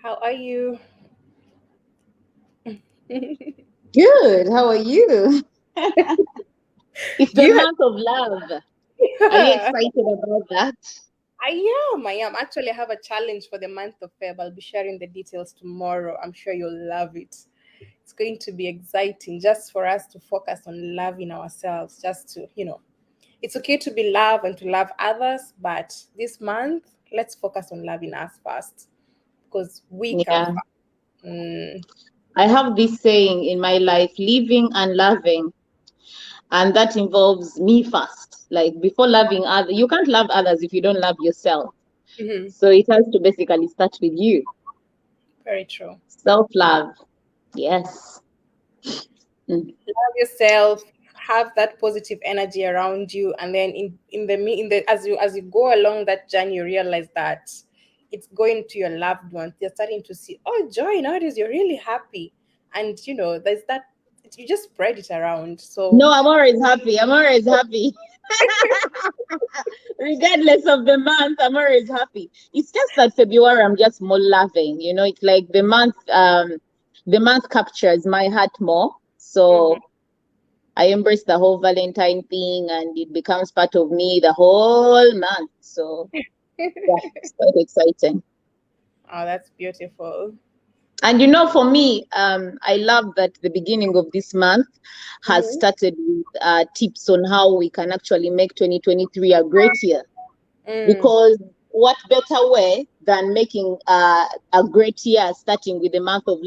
How are you? Good. How are you? It's the Good. month of love. Are you I excited about that? am. Actually, I have a challenge for the month of Feb. I'll be sharing the details tomorrow. I'm sure you'll love it. It's going to be exciting just for us to focus on loving ourselves, just to, it's okay to be loved and to love others, but this month, let's focus on loving us first because we come Yeah. first. Mm, I have this saying in my life, living and loving, and that involves me first. Like before loving others, you can't love others if you don't love yourself. mhm. So it has to basically start with you. Very true. Self-love. Yes. Mm. Love yourself, have that positive energy around you, and then in the as you go along that journey, you realize that it's going to your loved ones. They're starting to see, oh, joy, nowadays you're really happy, and there's that. You just spread it around. So No, I'm always happy. I'm always happy. Regardless of the month, I'm always happy. It's just that February, I'm just more loving. It's like the month captures my heart more. mhm. So I embrace the whole Valentine thing, and it becomes part of me the whole month. So yeah, it's quite exciting. Oh, that's beautiful. And for me, I love that the beginning of this month has Mm-hmm. started with tips on how we can actually make 2023 a great year. Mm, Because what better way than making a great year starting with the month of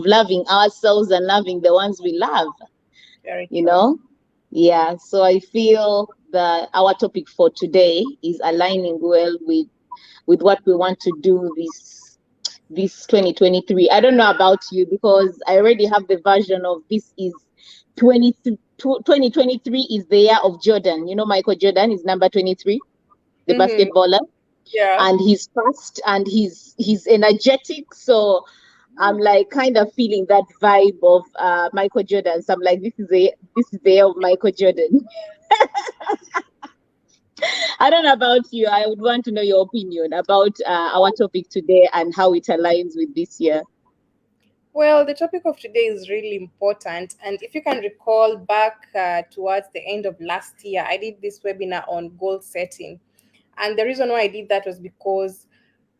loving ourselves and loving the ones we love, very you true. know? Yeah, so I feel that our topic for today is aligning well with what we want to do this 2023. I don't know about you because I already have the version of this is 20, 2023 is the year of Jordan. Michael Jordan is number 23, the Mm-hmm. basketballer, Yeah. and he's fast and he's energetic. So I'm like kind of feeling that vibe of Michael Jordan. So I'm like, this is the year of Michael Jordan. I don't know about you. I would want to know your opinion about our topic today and how it aligns with this year. Well, the topic of today is really important. And if you can recall back towards the end of last year, I did this webinar on goal setting. And the reason why I did that was because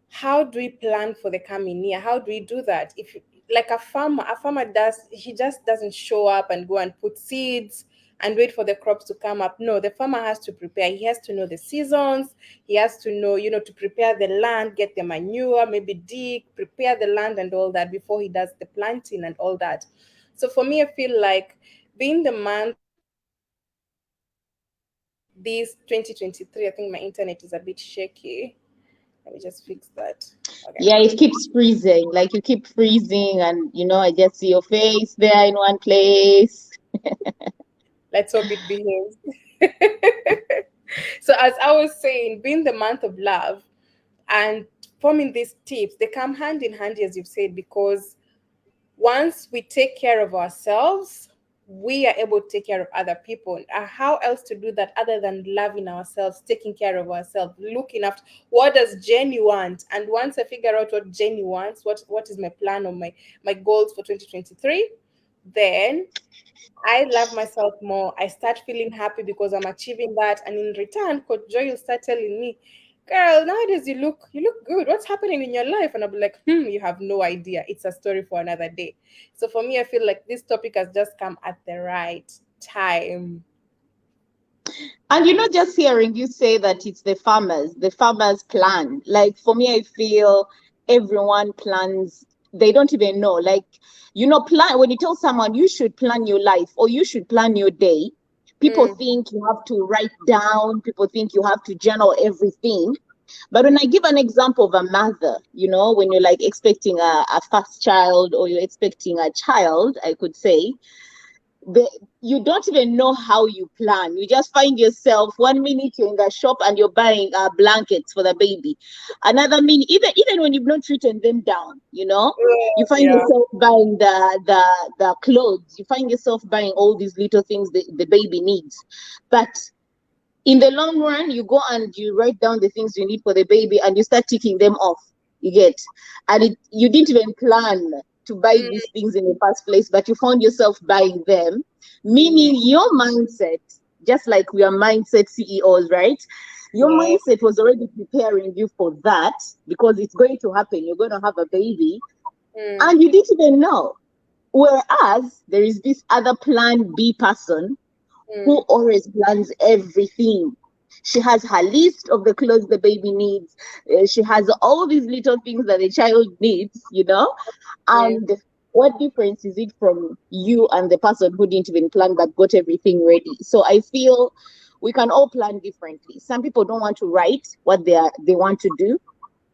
how do we plan for the coming year? How do we do that? If like a farmer does, he just doesn't show up and go and put seeds and wait for the crops to come up. No, the farmer has to prepare. He has to know the seasons. He has to know, to prepare the land, get the manure, maybe dig, prepare the land and all that before he does the planting and all that. So for me, I feel like being the month this 2023, I think my internet is a bit shaky. Let me just fix that. Okay. Yeah, it keeps freezing. Like you keep freezing, and I just see your face there in one place. Let's hope it behaves. So, as I was saying, being the month of love and forming these tips, they come hand in hand, as you've said, because once we take care of ourselves, we are able to take care of other people. How else to do that other than loving ourselves, taking care of ourselves, looking after what does Jenny want? And once I figure out what Jenny wants, what is my plan or my goals for 2023, then I love myself more. I start feeling happy because I'm achieving that. And in return, Coach Joy will start telling me, girl, nowadays you look good. What's happening in your life? And I'll be like, you have no idea. It's a story for another day. So for me, I feel like this topic has just come at the right time. And just hearing you say that it's the farmers plan. Like for me, I feel everyone plans, they don't even know. Like, plan when you tell someone you should plan your life or you should plan your day, people Mm, think you have to write down, people think you have to journal everything. But when I give an example of a mother, when you're like expecting a first child or you're expecting a child, I could say, you don't even know how you plan. You just find yourself 1 minute you're in the shop and you're buying blankets for the baby. Another minute, even when you've not written them down, you find yeah. yourself buying the clothes. You find yourself buying all these little things the baby needs. But in the long run, you go and you write down the things you need for the baby and you start ticking them off. You get, and you didn't even plan to buy Mm, these things in the first place, but you found yourself buying them, yeah. meaning your mindset, just like we are mindset CEOs, right? Your Yeah. mindset was already preparing you for that because it's going to happen. You're going to have a baby, Mm, and you didn't even know. Whereas there is this other plan B person who mm, always plans everything. She has her list of the clothes the baby needs. She has all these little things that a child needs, you know? yeah. And what difference is it from you and the person who didn't even plan but got everything ready? So I feel we can all plan differently. Some people don't want to write what they want to do,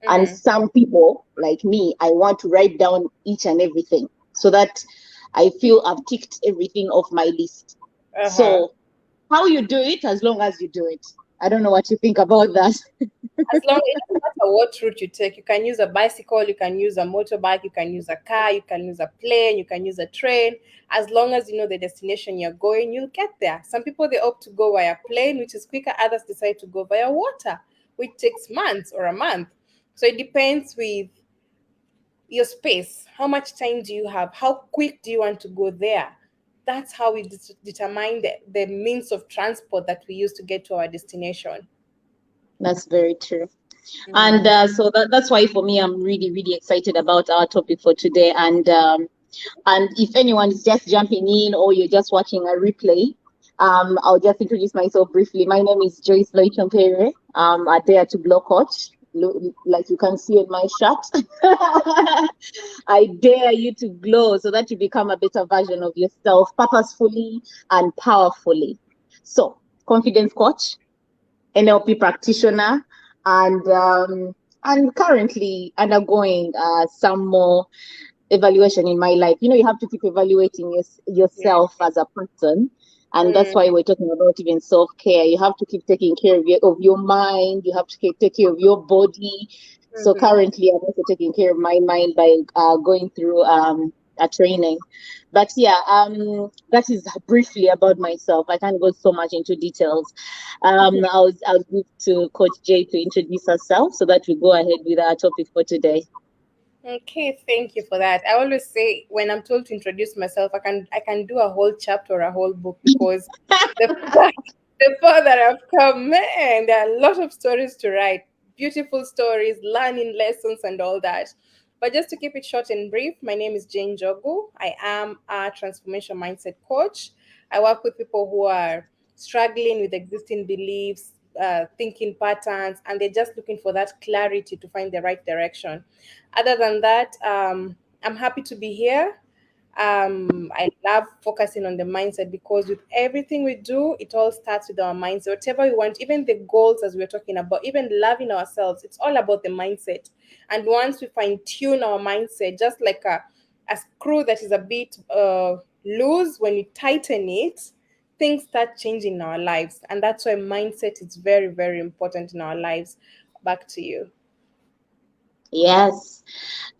and Mm-hmm. some people, like me, I want to write down each and everything so that I feel I've ticked everything off my list. Uh-huh. So, how you do it, as long as you do it. I don't know what you think about that. As long it doesn't matter what route you take, you can use a bicycle, you can use a motorbike, you can use a car, you can use a plane, you can use a train. As long as you know the destination you're going, you'll get there. Some people they opt to go via plane, which is quicker. Others decide to go via water, which takes months or a month. So it depends with your space. How much time do you have? How quick do you want to go there? That's how we determine the means of transport that we use to get to our destination. That's very true. And Mm. so that's why for me, I'm really, really excited about our topic for today. And if anyone is just jumping in or you're just watching a replay, I'll just introduce myself briefly. My name is Joyce Loitompere. A Dare to Blow coach, like you can see on my shirt. I dare you to glow so that you become a better version of yourself, purposefully and powerfully. So, confidence coach, NLP practitioner, and currently undergoing some more evaluation in my life. You know, you have to keep evaluating Yeah. yourself as a person. And that's Mm. why we're talking about even self care. You have to keep taking care of your mind. You have to take care of your body. So Mm-hmm. currently, I'm also taking care of my mind by going through a training. But yeah, that is briefly about myself. I can't go so much into details. I'll give to Coach Jay to introduce herself so that we go ahead with our topic for today. Okay, thank you for that. I always say when I'm told to introduce myself, I can do a whole chapter or a whole book because the the further I've come, man, there are a lot of stories to write. Beautiful stories, learning lessons, and all that. But just to keep it short and brief, my name is Jane Njogu. I am a transformation mindset coach. I work with people who are struggling with existing beliefs, thinking patterns, and they're just looking for that clarity to find the right direction. Other than that, I'm happy to be here. I love focusing on the mindset because with everything we do, it all starts with our mindset. Whatever we want, even the goals as we're talking about, even loving ourselves, it's all about the mindset. And once we fine tune our mindset, just like a screw that is a bit loose, when you tighten it, things start changing in our lives. And that's why mindset is very, very important in our lives. Back to you. Yes.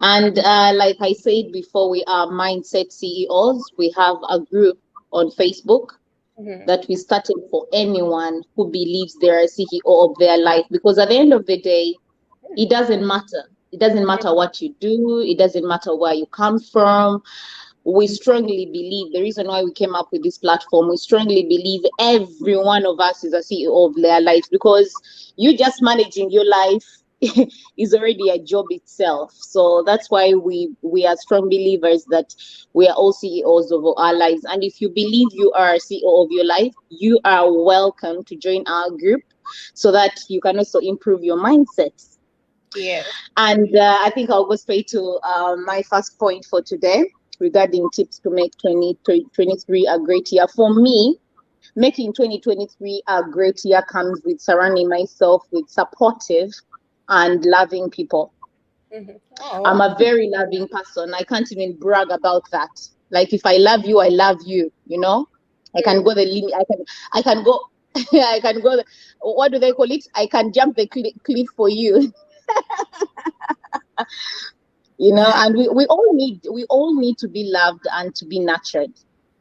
And like I said before, we are Mindset CEOs. We have a group on Facebook Mhm. that we started for anyone who believes they're a CEO of their life. Because at the end of the day, it doesn't matter. It doesn't matter what you do, it doesn't matter where you come from. We strongly believe the reason why we came up with this platform, we strongly believe every one of us is a CEO of their life because you just managing your life is already a job itself. So that's why we are strong believers that we are all CEOs of our lives. And if you believe you are a CEO of your life, you are welcome to join our group so that you can also improve your mindset. Yeah. And I think I'll go straight to my first point for today regarding tips to make 2023 a great year. For me, making 2023 a great year comes with surrounding myself with supportive and loving people. Mhm. I'm Oh. a very loving person. I can't even brag about that. Like if I love you, I love you, you know? I can Mm. go the limit. I can go I can go what do they call it? I can jump the cliff for you. You know, and we all need to be loved and to be nurtured.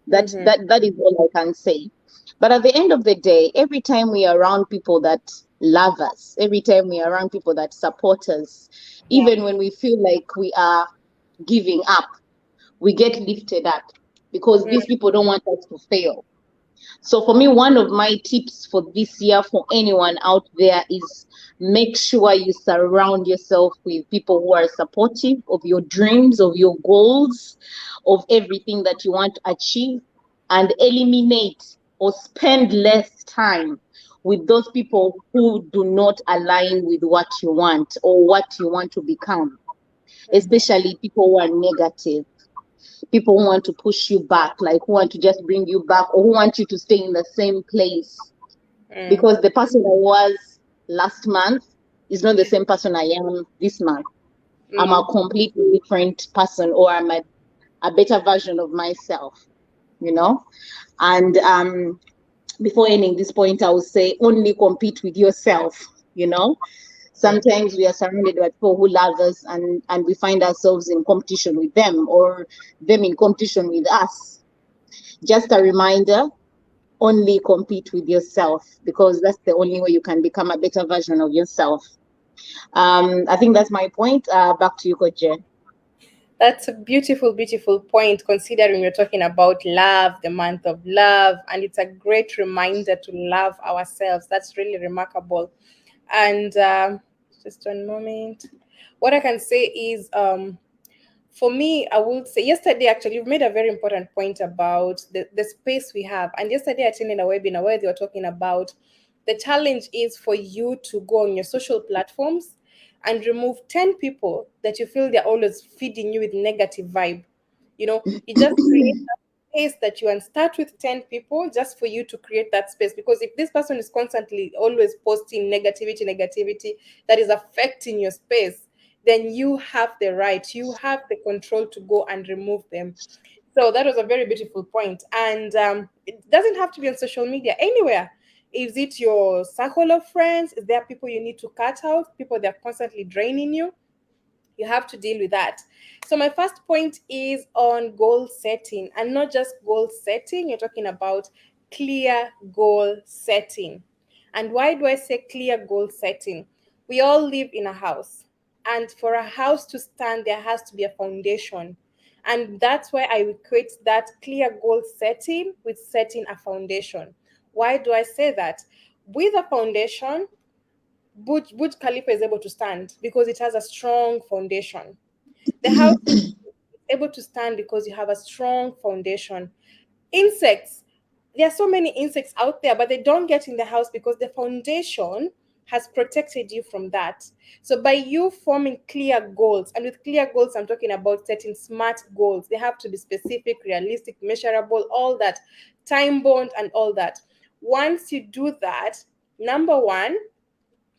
that Mhm. that that is all I can say. But at the end of the day, every time we are around people that love us, every time we are around people that support us, Yeah. even when we feel like we are giving up, we get lifted up because Mm, these people don't want us to fail. So for me, one of my tips for this year for anyone out there is make sure you surround yourself with people who are supportive of your dreams, of your goals, of everything that you want to achieve, and eliminate or spend less time with those people who do not align with what you want or what you want to become, mhm, especially people who are negative, people who want to push you back, like who want to just bring you back or who want you to stay in the same place. mm, Because the person I was last month is not the same person I am this month. I'm a mm. completely different person, or I'm a better version of myself, you know? And before ending this point, I would say only compete with yourself, you know? Sometimes we are surrounded by people who love us, and we find ourselves in competition with them or them in competition with us. Just a reminder, only compete with yourself because that's the only way you can become a better version of yourself. I think that's my point. Back to you, Coach Jen. That's a beautiful, beautiful point considering we're talking about love, the month of love, and it's a great reminder to love ourselves. That's really remarkable. And just one moment. What I can say is, for me, I would say yesterday, actually, you've made a very important point about the space we have. And yesterday, I attended a webinar where they were talking about the challenge is for you to go on your social platforms and remove 10 people that you feel they're always feeding you with negative vibe. You just create a space that you and start with 10 people just for you to create that space. Because if this person is constantly always posting negativity that is affecting your space, then you have the right, you have the control to go and remove them. So that was a very beautiful point. And it doesn't have to be on social media, anywhere. Is it your circle of friends? Is there people you need to cut out? People that are constantly draining you? You have to deal with that. So my first point is on goal setting, and not just goal setting. You're talking about clear goal setting. And why do I say clear goal setting? We all live in a house, and for a house to stand there has to be a foundation. And that's why I equate that clear goal setting with setting a foundation. Why do I say that? With a foundation, Burj Khalifa is able to stand because it has a strong foundation. The house is able to stand because you have a strong foundation. Insects, there are so many insects out there, but they don't get in the house because the foundation has protected you from that. So by you forming clear goals, and with clear goals, I'm talking about setting smart goals. They have to be specific, realistic, measurable, all that, time bound, and all that. Once you do that, number one,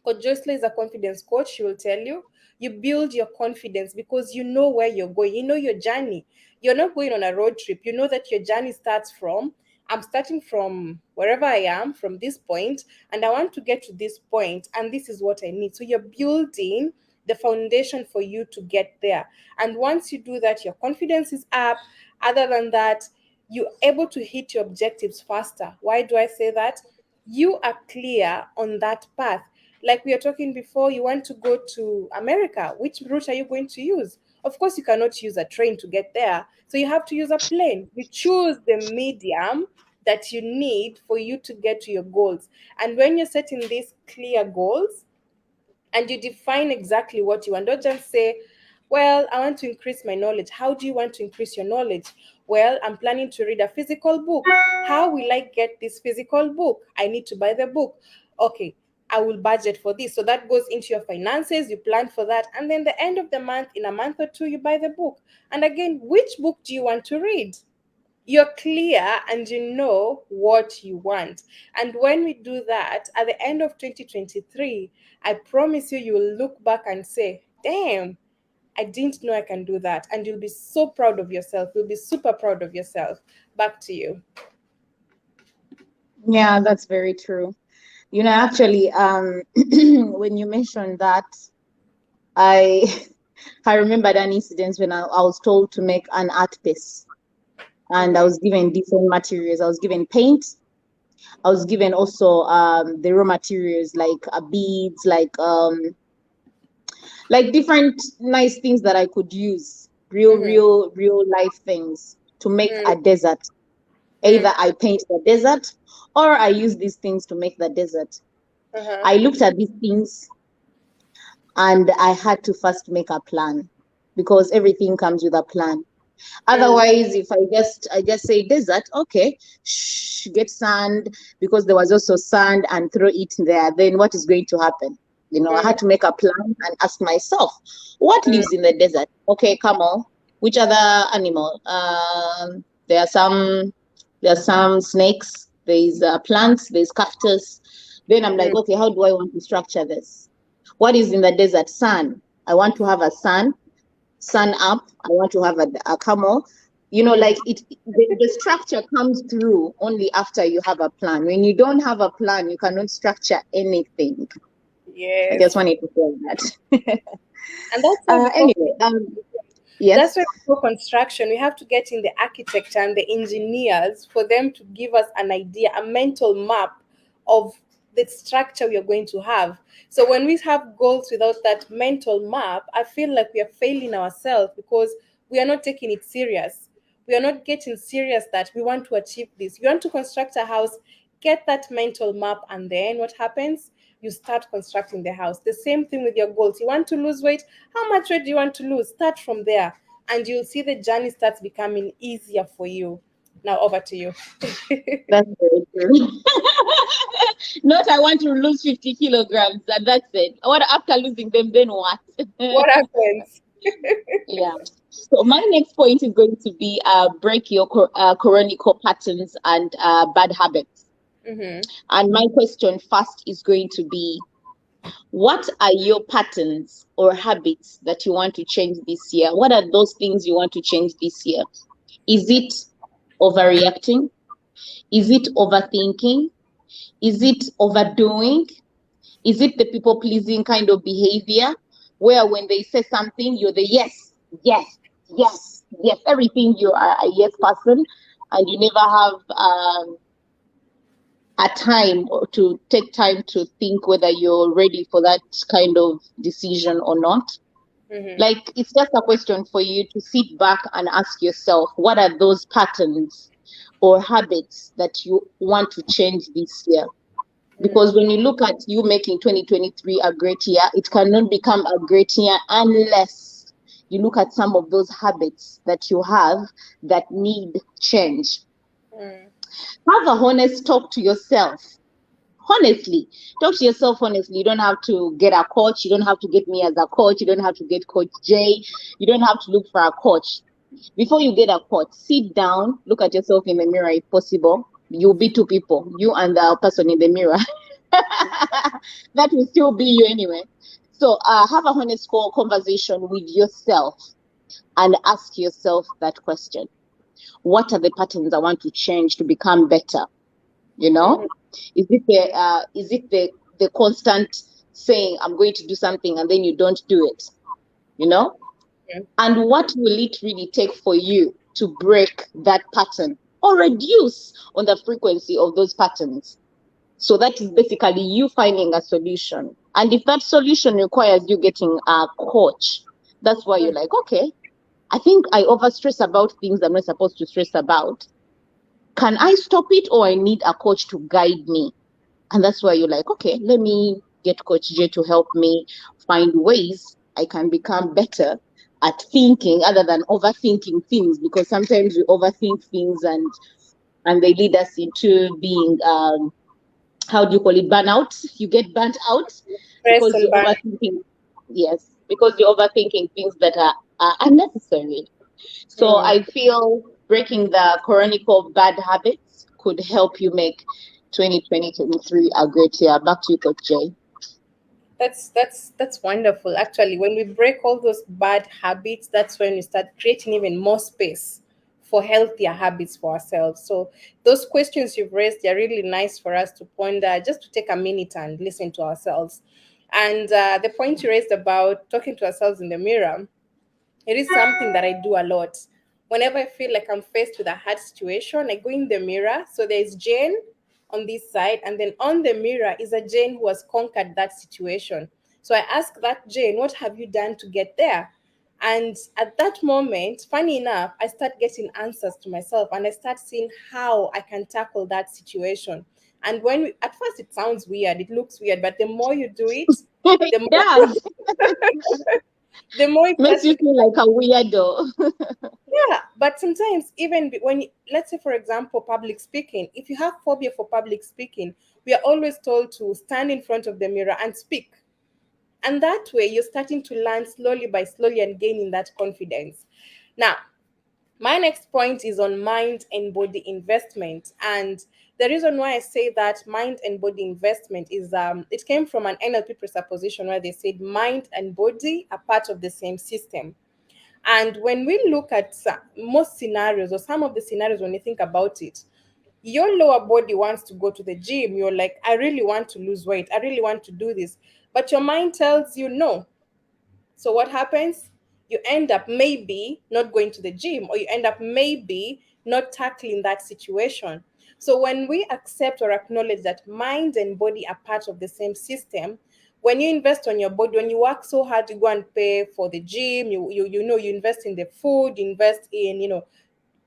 Coach Jocelyn is a confidence coach. She will tell you, you build your confidence because you know where you're going. You know your journey. You're not going on a road trip. You know that your journey starts from, I'm starting from wherever I am, from this point, and I want to get to this point, and this is what I need. So you're building the foundation for you to get there. And once you do that, your confidence is up. Other than that, you're able to hit your objectives faster. Why do I say that? You are clear on that path. Like we were talking before, you want to go to America. Which route are you going to use? Of course, you cannot use a train to get there. So you have to use a plane. You choose the medium that you need for you to get to your goals. And when you're setting these clear goals, and you define exactly what you want. Don't just say, well, I want to increase my knowledge. How do you want to increase your knowledge? Well, I'm planning to read a physical book. How will I get this physical book? I need to buy the book. Okay, I will budget for this. So that goes into your finances, you plan for that. And then the end of the month, in a month or two, you buy the book. And again, which book do you want to read? You're clear and you know what you want. And when we do that at the end of 2023, I promise you, you will look back and say, damn, I didn't know I can do that. And you'll be so proud of yourself. You'll be super proud of yourself. Back to you. Yeah, that's very true. Actually, when you mentioned that, I I remembered an incident when I was told to make an art piece, and I Mm-hmm. was given different materials. I was given paint, I was given also the raw materials like beads, like different nice things that I could use, Mm-hmm. real life things to make Mm, a desert. mm, Either I paint the desert or I use these things to make the desert. uh-huh. I looked at these things and I had to first make a plan because everything comes with a plan. Mm, Otherwise, if I just say desert, okay, get sand because there was also sand and throw it there, then what is going to happen? I mm, had to make a plan and ask myself, what mm, lives in the desert? Okay, camel. Which other animal? There are some snakes. There's plants. There's cactus. Then I'm like, mm, okay, how do I want to structure this? What is in the desert? Sun. I want to have a sun up. I want to have a camel. mm. Like the structure comes through only after you have a plan. When you don't have a plan, you cannot structure anything. I just Yes. wanted to say that. And that's why before Anyway, that's yes, why before construction, we have to get in the architect and the engineers for them to give us an idea, a mental map of the structure we are going to have. So when we have goals without that mental map, I feel like we are failing ourselves because we are not taking it serious. We are not getting serious that we want to achieve this. You want to construct a house, get that mental map, and then what happens? You start constructing the house. The same thing with your goals. You want to lose weight. How much weight do you want to lose? Start from there, and you'll see the journey starts becoming easier for you. Now, over to you. that's very true. Not I want to lose 50 kilograms and that's it. What after losing them, then what? What happens? Yeah. So my next point is going to be break your chronicle patterns and bad habits. Mm-hmm. And my question first is going to be, what are your patterns or habits that you want to change this year? What are those things you want to change this year? Is it overreacting? Is it overthinking? Is it overdoing? Is it the people pleasing kind of behavior where when they say something, you're the yes, yes, yes, yes, everything you are a yes person and you never have a time or to take time to think whether you're ready for that kind of decision or not. Mm-hmm. Like it's just a question for you to sit back and ask yourself, what are those patterns or habits that you want to change this year? Because Mm-hmm. when you look at you making 2023 a great year, it cannot become a great year unless you look at some of those habits that you have that need change. Mm-hmm. Have a honest talk to yourself. Honestly, talk to yourself honestly. You don't have to get a coach. You don't have to get me as a coach. You don't have to get Coach Jay. You don't have to look for a coach. Before you get a coach, sit down, look at yourself in the mirror if possible. You'll be two people, you and the person in the mirror. That will still be you anyway. So have a honest conversation with yourself and ask yourself that question. What are the patterns I want to change to become better? You know, is it the constant saying I'm going to do something and then you don't do it? You know, and what will it really take for you to break that pattern or reduce on the frequency of those patterns? So that is basically you finding a solution. And if that solution requires you getting a coach, that's why you're like, okay, I think I overstress about things I'm not supposed to stress about. Can I stop it or I need a coach to guide me? And that's why you're like, okay, let me get Coach J to help me find ways I can become better at thinking other than overthinking things, because sometimes we overthink things and they lead us into being how do you call it, burnout. You get burnt out Stress because and you're burn. overthinking. Yes, because you're overthinking things that are unnecessary. So Mm. I feel breaking the chronicle bad habits could help you make 2023 a great year. Back to you, Coach Jay. That's wonderful. Actually, when we break all those bad habits, that's when we start creating even more space for healthier habits for ourselves. So those questions you've raised, they're really nice for us to ponder, just to take a minute and listen to ourselves. And the point you raised about talking to ourselves in the mirror, it is something that I do a lot. Whenever I feel like I'm faced with a hard situation, I go in the mirror. So there's Jane on this side, and then on the mirror is a Jane who has conquered that situation. So I ask that Jane, what have you done to get there? And at that moment, funny enough, I start getting answers to myself, and I start seeing how I can tackle that situation. And at first it sounds weird, it looks weird, but the more you do it, the It more does. the more it Makes starts you to. feel like a weirdo. Yeah, but sometimes even let's say for example public speaking, if you have phobia for public speaking, we are always told to stand in front of the mirror and speak. And that way you're starting to learn slowly by slowly and gaining that confidence. Now, my next point is on mind and body investment. And the reason why I say that mind and body investment is it came from an NLP presupposition where they said mind and body are part of the same system. And when we look at most scenarios, or some of the scenarios, when you think about it, your lower body wants to go to the gym. You're like, I really want to lose weight. I really want to do this. But your mind tells you no. So what happens? You end up maybe not going to the gym, or you end up maybe not tackling that situation. So when we accept or acknowledge that mind and body are part of the same system, when you invest on your body, when you work so hard to go and pay for the gym, you invest in the food, you invest in,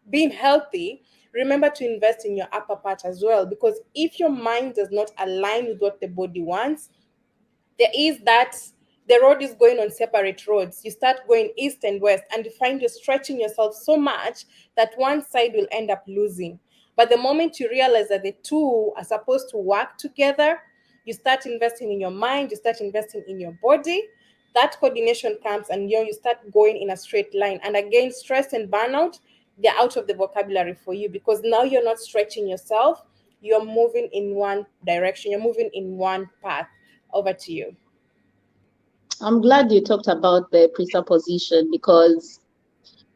being healthy, remember to invest in your upper part as well. Because if your mind does not align with what the body wants, there is that the road is going on separate roads. You start going east and west, and you find you're stretching yourself so much that one side will end up losing. But the moment you realize that the two are supposed to work together, you start investing in your mind, you start investing in your body, that coordination comes, and you start going in a straight line. And again, stress and burnout, they're out of the vocabulary for you, because now you're not stretching yourself, you're moving in one direction, you're moving in one path. Over to you. I'm glad you talked about the presupposition because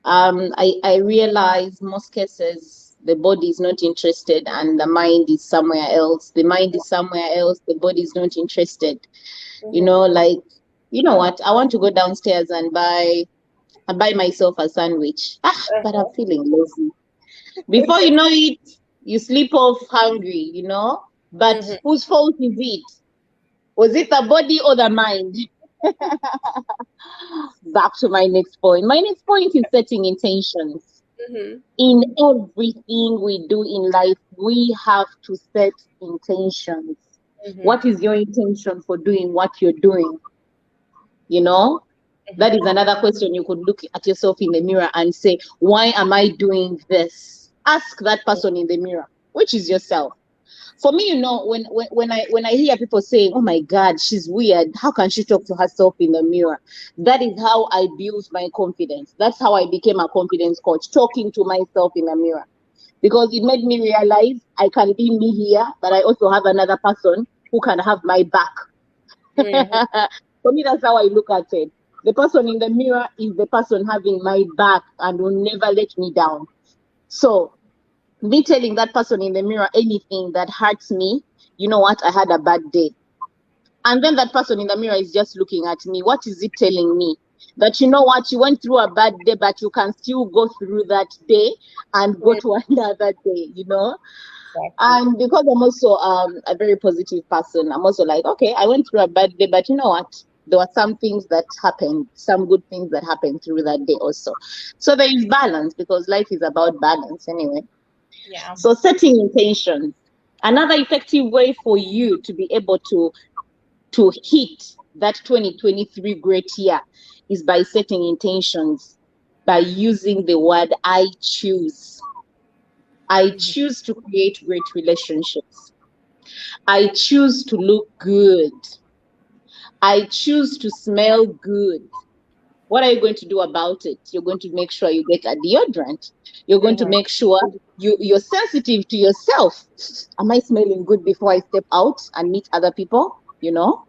I realize most cases the body is not interested and the mind is somewhere else. The mind is somewhere else, the body is not interested. You Mm-hmm. know, like, you know what? I want to go downstairs and buy myself a sandwich. Ah, but I'm Uh-huh. feeling lazy. Before you know it, you sleep off hungry, you know? But Mm-hmm. whose fault is it? Was it the body or the mind? Back to my next point. My next point is setting intentions. Mm-hmm. In everything we do in life, we have to set intentions. Mm-hmm. What is your intention for doing what you're doing? You know, that is another question. You could look at yourself in the mirror and say, why am I doing this? Ask that person in the mirror, which is yourself. For me, you know, when I hear people saying, "Oh my God, she's weird. How can she talk to herself in the mirror?" That is how I built my confidence. That's how I became a confidence coach, talking to myself in the mirror, because it made me realize I can be me here, but I also have another person who can have my back. Mm-hmm. For me, that's how I look at it. The person in the mirror is the person having my back and will never let me down. So me telling that person in the mirror anything that hurts me, you know what, I had a bad day. And then that person in the mirror is just looking at me. What is it telling me? That you know what, you went through a bad day, but you can still go through that day and go to another day, you know? Exactly. And because I'm also a very positive person, I'm also like, okay, I went through a bad day, but you know what? There were some things that happened, some good things that happened through that day also. So there is balance because life is about balance anyway. Yeah. So setting intentions. Another effective way for you to be able to hit that 2023 great year is by setting intentions, by using the word I choose. I Mm-hmm. choose to create great relationships. I choose to look good. I choose to smell good. What are you going to do about it? You're going to make sure you get a deodorant. You're going to Mm-hmm. make sure you're sensitive to yourself. Am I smelling good before I step out and meet other people? You know,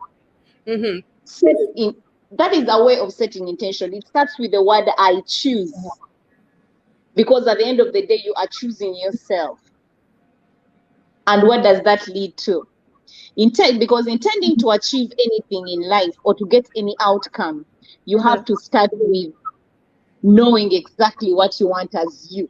Mm-hmm. set in that is a way of setting intention. It starts with the word I choose, because at the end of the day, you are choosing yourself. And what does that lead to? Because intending to achieve anything in life or to get any outcome, you have Mm-hmm. to start with knowing exactly what you want as you.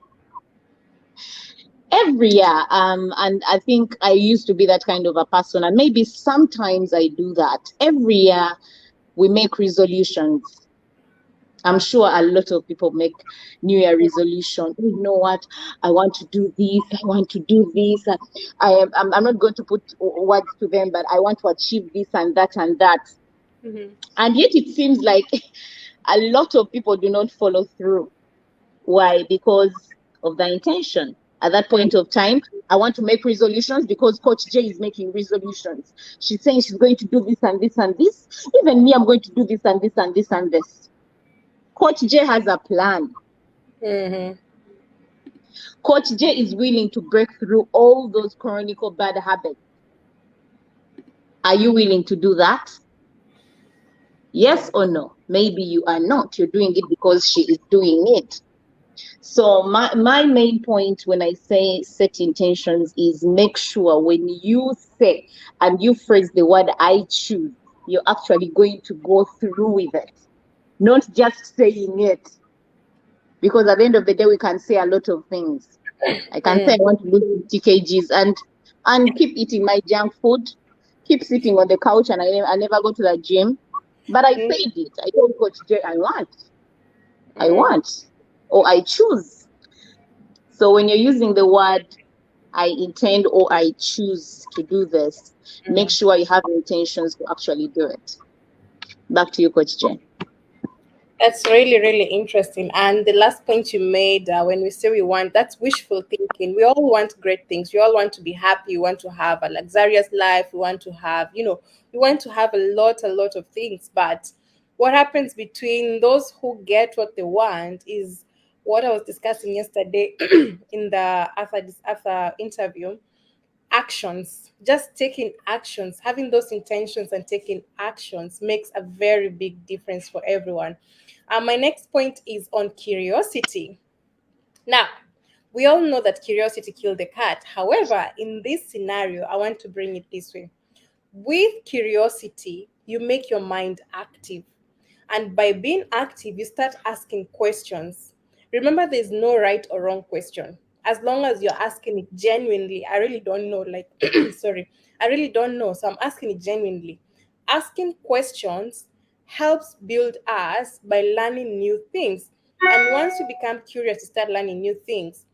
Every year, and I think I used to be that kind of a person, and maybe sometimes I do that. Every year we make resolutions. I'm sure a lot of people make New Year resolution. "Oh, you know what? I want to do this. I want to do this. I'm not going to put words to them, but I want to achieve this and that and that." Mm-hmm. And yet it seems like a lot of people do not follow through. Why? Because of the intention. At that point of time, I want to make resolutions because Coach J is making resolutions. She's saying she's going to do this and this and this. Even me, I'm going to do this and this and this and this. Coach J has a plan. Mm-hmm. Coach J is willing to break through all those chronicle bad habits. Are you willing to do that? Yes or no? Maybe you are not. You're doing it because she is doing it. So my main point when I say set intentions is make sure when you say and you phrase the word I choose, you're actually going to go through with it, not just saying it. Because at the end of the day, we can say a lot of things. I can say I want to lose 50 kgs and keep eating my junk food, keep sitting on the couch, and I never go to the gym. But I Mm-hmm. said it. I told Coach J I Mm-hmm. want, or I choose. So when you're using the word I intend or I choose to do this, make Mm-hmm. sure you have intentions to actually do it. Back to you, Coach Jen. That's really, really interesting. And the last point you made, when we say we want, that's wishful thinking. We all want great things. We all want to be happy. We want to have a luxurious life. We want to have, we want to have a lot of things. But what happens between those who get what they want is what I was discussing yesterday in the after interview. Actions, just taking actions, having those intentions and taking actions makes a very big difference for everyone. My next point is on curiosity. Now, we all know that curiosity killed the cat. However, in this scenario, I want to bring it this way. With curiosity, you make your mind active. And by being active, you start asking questions. Remember, there's no right or wrong question. As long as you're asking it genuinely, I really don't know. Like, sorry, I really don't know. So I'm asking it genuinely. Asking questions helps build us by learning new things. And once you become curious to start learning new things,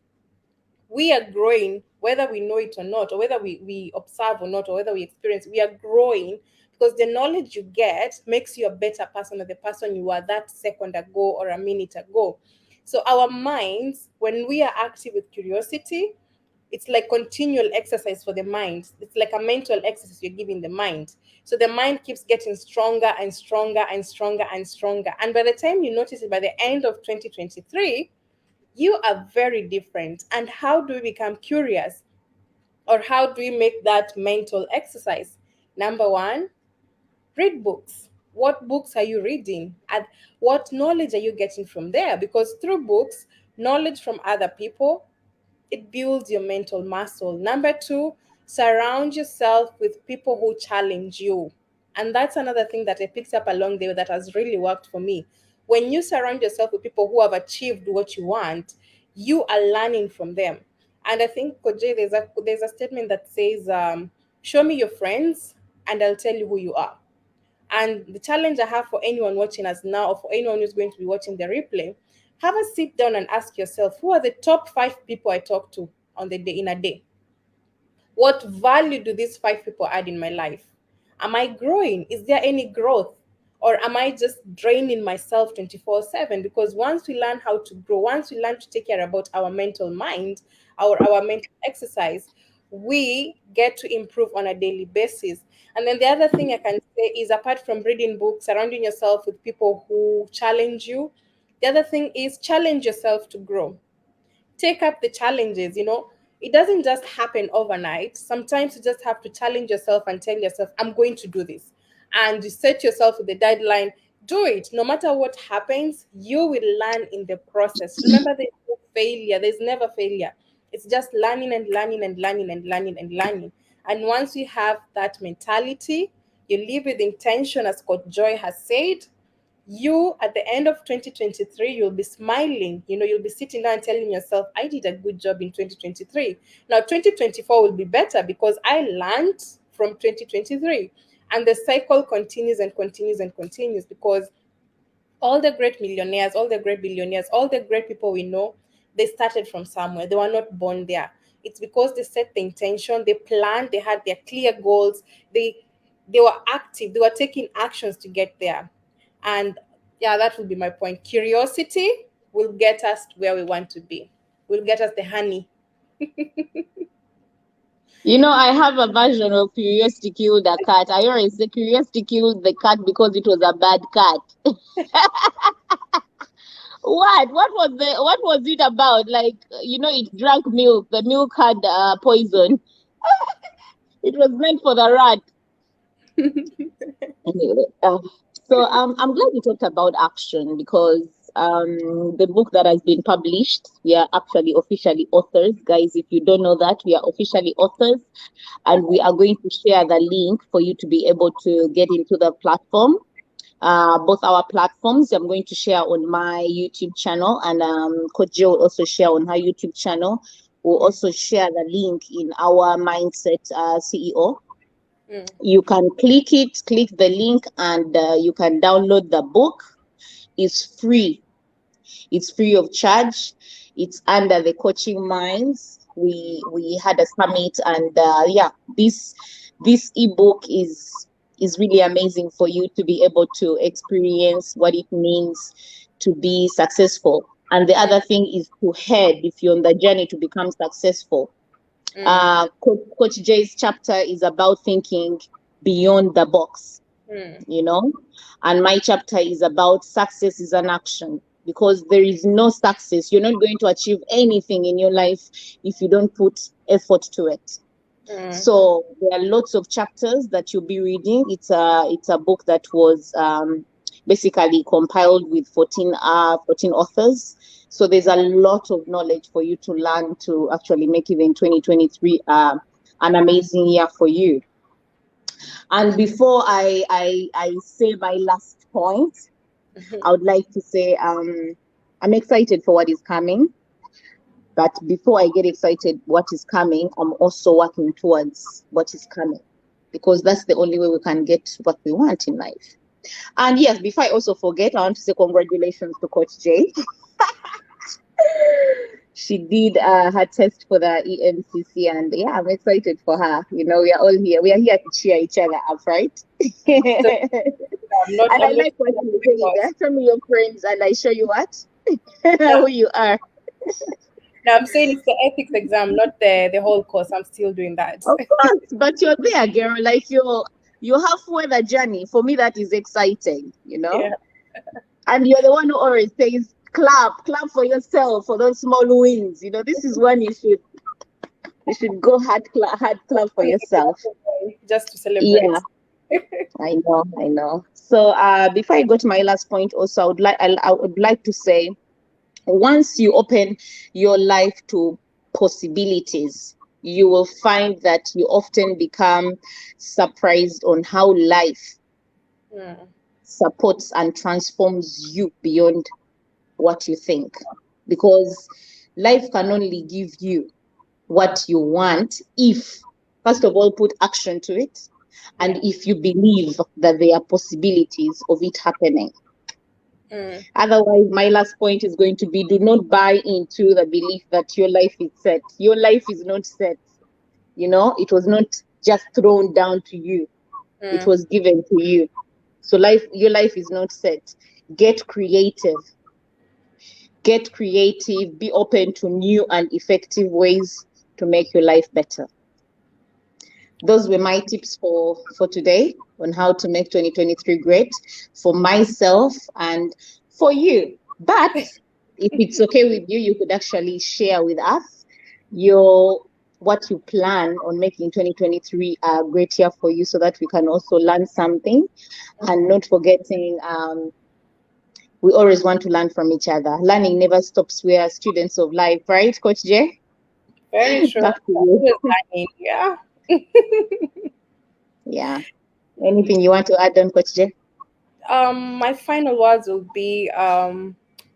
we are growing whether we know it or not, or whether we observe or not, or whether we experience, we are growing because the knowledge you get makes you a better person than the person you were that second ago or a minute ago. So our minds, when we are active with curiosity, it's like continual exercise for the mind. It's like a mental exercise you're giving the mind. So the mind keeps getting stronger and stronger and stronger and stronger, and by the time you notice it, by the end of 2023, you are very different. And how do we become curious, or how do we make that mental exercise? Number one, read books. What books are you reading, and what knowledge are you getting from there? Because through books, knowledge from other people, it builds your mental muscle. Number two, surround yourself with people who challenge you. And that's another thing that I picked up along the way that has really worked for me. When you surround yourself with people who have achieved what you want, you are learning from them. And I think, Koje, there's a statement that says, show me your friends and I'll tell you who you are. And the challenge I have for anyone watching us now, or for anyone who's going to be watching the replay, have a sit down and ask yourself, who are the top five people I talk to on the day in a day? What value do these five people add in my life? Am I growing? Is there any growth? Or am I just draining myself 24/7? Because once we learn how to grow, once we learn to take care about our mental mind, our mental exercise, we get to improve on a daily basis. And then the other thing I can say is, apart from reading books, surrounding yourself with people who challenge you, the other thing is challenge yourself to grow. Take up the challenges. It doesn't just happen overnight. Sometimes you just have to challenge yourself and tell yourself, I'm going to do this. And you set yourself with the deadline. Do it. No matter what happens, you will learn in the process. Remember, there's no failure. There's never failure. It's just learning and learning and learning and learning and learning. And once you have that mentality, you live with intention, as Coach Joy has said, you at the end of 2023, you'll be smiling. You'll be sitting down and telling yourself, I did a good job in 2023. Now 2024 will be better because I learned from 2023. And the cycle continues and continues and continues, because all the great millionaires, all the great billionaires, all the great people we know, they started from somewhere. They were not born there. It's because they set the intention, they planned, they had their clear goals, they were active, they were taking actions to get there. And yeah, that will be my point. Curiosity will get us where we want to be. Will get us the honey. I have a version of curiosity killed a cat. I always say curiosity killed the cat because it was a bad cat. What was it about? Like, it drank milk. The milk had poison. It was meant for the rat. Anyway, so I'm glad you talked about action because the book that has been published, we are actually officially authors, guys. If you don't know that, we are officially authors, and we are going to share the link for you to be able to get into the platform. Both our platforms, I'm going to share on my YouTube channel, and Coach Joe will also share on her YouTube channel. We'll also share the link in our Mindset CEO. You can click the link, and you can download the book. It's free. It's free of charge. It's under the Coaching Minds. We had a summit, and yeah, this ebook is really amazing for you to be able to experience what it means to be successful. And the other thing is to head if you're on the journey to become successful. Coach Jay's chapter is about thinking beyond the box, and my chapter is about success is an action, because there is no success. You're not going to achieve anything in your life if you don't put effort to it. So there are lots of chapters that you'll be reading. It's a book that was basically compiled with 14 authors. So there's a lot of knowledge for you to learn to actually make even 2023 an amazing year for you. And before I say my last point, I would like to say I'm excited for what is coming. But before I get excited what is coming, I'm also working towards what is coming, because that's the only way we can get what we want in life. And yes, before I also forget, I want to say congratulations to Coach Jay. She did her test for the EMCC, and yeah, I'm excited for her. We are all here. We are here to cheer each other up, right? So And I like what you say. Show me your friends, and I show you what who you are. Now I'm saying it's the ethics exam, not the whole course. I'm still doing that. Of course, but you're there, girl. Like you're halfway the journey. For me, that is exciting. Yeah. And you're the one who always says, clap for yourself for those small wins. This is when you should go hard clap for yourself. Just to celebrate. Yeah, I know. So before I go to my last point, also I would like to say, once you open your life to possibilities, you will find that you often become surprised on how life supports and transforms you beyond what you think. Because life can only give you what you want if, first of all, put action to it, and if you believe that there are possibilities of it happening. Otherwise, my last point is going to be, do not buy into the belief that your life is set. Your life is not set. It was not just thrown down to you. It was given to you. So your life is not set. Get creative. Be open to new and effective ways to make your life better. Those were my tips for today on how to make 2023 great for myself and for you. But if it's okay with you, you could actually share with us what you plan on making 2023 a great year for you, so that we can also learn something. And not forgetting, we always want to learn from each other. Learning never stops. We are students of life, right, Coach Jay? Very true. Back to you. Yeah. Yeah. Anything you want to add on, Coach Jay? My final words will be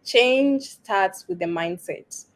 change starts with the mindset.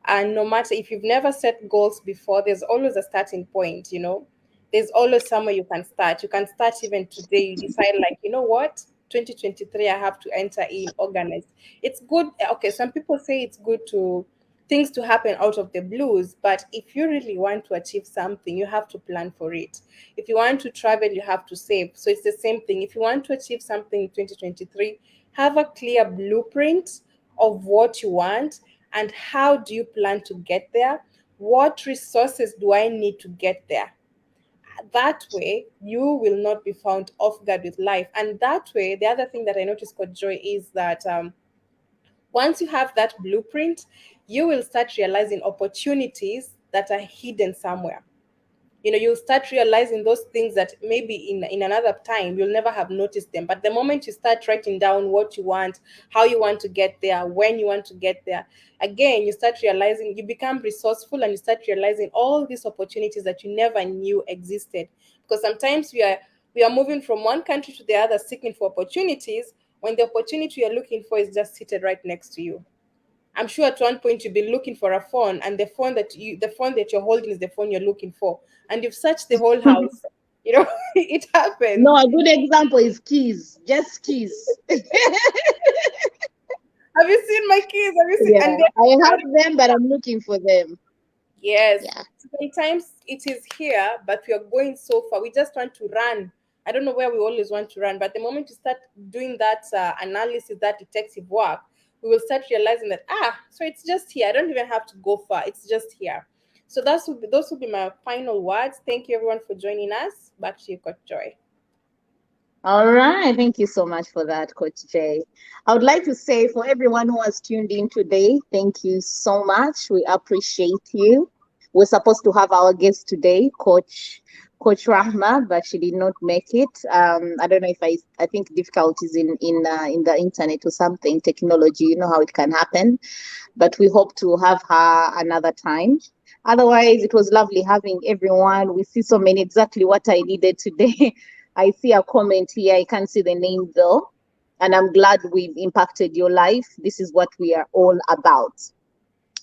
And no matter if you've never set goals before, there's always a starting point, you know. There's always somewhere you can start. You can start even today. You decide, like, you know what, 2023, I have to enter in organized. It's good. Okay, some people say it's good to things to happen out of the blues, but if you really want to achieve something, you have to plan for it. If you want to travel, you have to save. So it's the same thing. If you want to achieve something in 2023, have a clear blueprint of what you want and how do you plan to get there? What resources do I need to get there? That way, you will not be found off guard with life. And that way, the other thing that I noticed, Coach Joy, is that once you have that blueprint, you will start realizing opportunities that are hidden somewhere. You know, you'll start realizing those things that maybe in another time you'll never have noticed them, but the moment you start writing down what you want, how you want to get there, when you want to get there, again you start realizing, you become resourceful and you start realizing all these opportunities that you never knew existed. Because sometimes we are moving from one country to the other seeking for opportunities when the opportunity you're looking for is just seated right next to you. I'm sure at one point you've been looking for a phone, and the phone that you're holding is the phone you're looking for, and you've searched the whole house. You know, it No, happens. a good example is keys, just keys. Have you seen my keys? Have you seen? Yeah, And I have they're them, but I'm looking for them. yes. Yeah. Sometimes it is here, but we are going so far. We just want to run. I don't know where we always want to run, but the moment you start doing that analysis, that detective work, we will start realizing that so it's just here. I don't even have to go far. It's just here. So those would be my final words. Thank you everyone for joining us. Back to you, Coach Joy. All right. Thank you so much for that, Coach Jay. I would like to say for everyone who has tuned in today, thank you so much. We appreciate you. We're supposed to have our guest today, Coach Rahma, but she did not make it. I don't know if I think difficulties in the internet or something, technology. You know how it can happen, but we hope to have her another time. Otherwise, it was lovely having everyone. We see so many, exactly what I needed today. I see a comment here. I can't see the name though. And I'm glad we've impacted your life. This is what we are all about.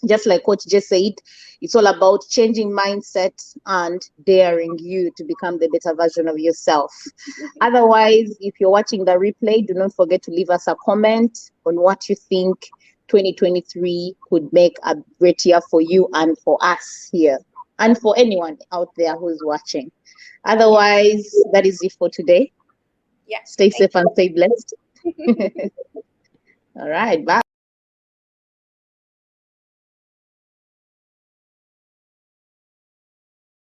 Just like Coach just said, it's all about changing mindset and daring you to become the better version of yourself. Otherwise, if you're watching the replay, do not forget to leave us a comment on what you think 2023 could make a great year for you and for us here, and for anyone out there who's watching. Otherwise, that is it for today. Yeah. Stay Thank safe and stay blessed. All right, bye.